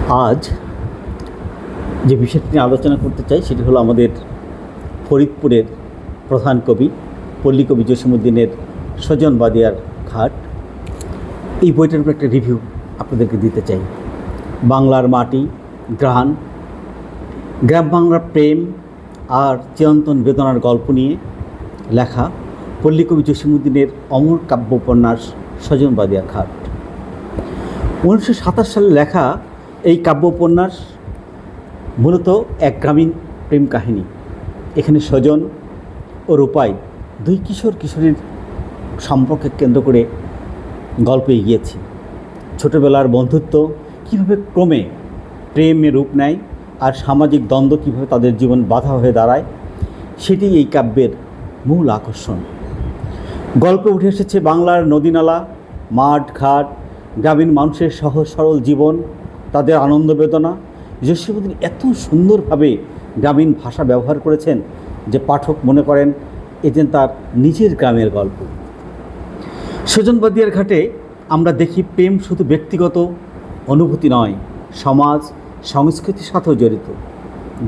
আজ যে বিষয়টি নিয়ে আলোচনা করতে চাই সেটি হলো আমাদের ফরিদপুরের প্রধান কবি পল্লীকবি জসীমউদ্দীনের সজন বাদিয়ার ঘাট। এই বইটার উপর একটা রিভিউ আপনাদেরকে দিতে চাই। বাংলার মাটি, গ্রাম বাংলার প্রেম আর চিরন্তন বেদনার গল্প নিয়ে লেখা পল্লীকবি জসীমউদ্দীনের অমর কাব্য উপন্যাস সজন বাদিয়ার ঘাট। 1927 সালে লেখা এই কাব্য উপন্যাস মূলত এক গ্রামীণ প্রেম কাহিনী। এখানে সজন ও রূপাই দুই কিশোর কিশোরীর সম্পর্কে কেন্দ্র করে গল্প এগিয়েছে। ছোটোবেলার বন্ধুত্ব কীভাবে ক্রমে প্রেমে রূপ নেয় আর সামাজিক দ্বন্দ্ব কীভাবে তাদের জীবন বাধা হয়ে দাঁড়ায়, সেটি এই কাব্যের মূল আকর্ষণ। গল্পে উঠে এসেছে বাংলার নদীনালা, মাঠ ঘাট, গ্রামীণ মানুষের সহজ সরল জীবন, তাদের আনন্দ বেদনা। জসীমউদ্দীন এত সুন্দরভাবে গ্রামীণ ভাষা ব্যবহার করেছেন যে পাঠক মনে করেন এ যেন তার নিজের গ্রামের গল্প। সজন বাদিয়ার ঘাটে আমরা দেখি প্রেম শুধু ব্যক্তিগত অনুভূতি নয়, সমাজ সংস্কৃতির সাথেও জড়িত।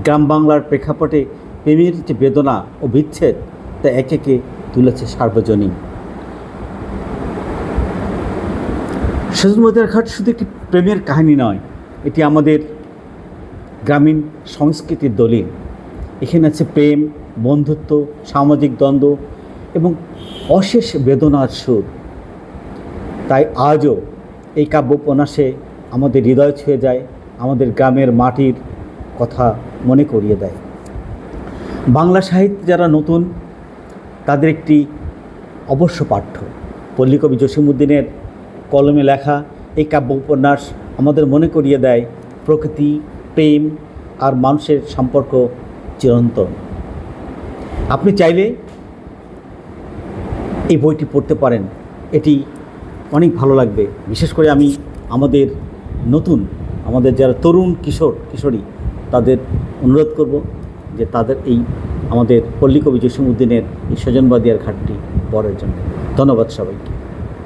গ্রাম বাংলার প্রেক্ষাপটে প্রেমের যে বেদনা ও বিচ্ছেদ তা একে একে তুলেছে সার্বজনীন। সজন বাদিয়ার ঘাট শুধু একটি প্রেমের কাহিনী নয়, এটি আমাদের গ্রামীণ সংস্কৃতির দলিল। এখানে আছে প্রেম, বন্ধুত্ব, সামাজিক দ্বন্দ্ব এবং অশেষ বেদনার সুর। তাই আজও এই কাব্য উপন্যাসে আমাদের হৃদয় ছুঁয়ে যায়, আমাদের গ্রামের মাটির কথা মনে করিয়ে দেয়। বাংলা সাহিত্যে যারা নতুন তাদের একটি অবশ্য পাঠ্য। পল্লীকবি জসীমউদ্দীনের কলমে লেখা এই কাব্য উপন্যাস আমাদের মনে করিয়ে দেয় প্রকৃতি, প্রেম আর মানুষের সম্পর্ক চিরন্তন। আপনি চাইলে এই বইটি পড়তে পারেন, এটি অনেক ভালো লাগবে। বিশেষ করে আমি আমাদের যারা তরুণ কিশোরী তাদের অনুরোধ করব যে তাদের এই আমাদের পল্লীকবি জসীমউদ্দীনের এই সজন বাদিয়ার ঘাটটি পড়ার জন্য। ধন্যবাদ সবাইকে।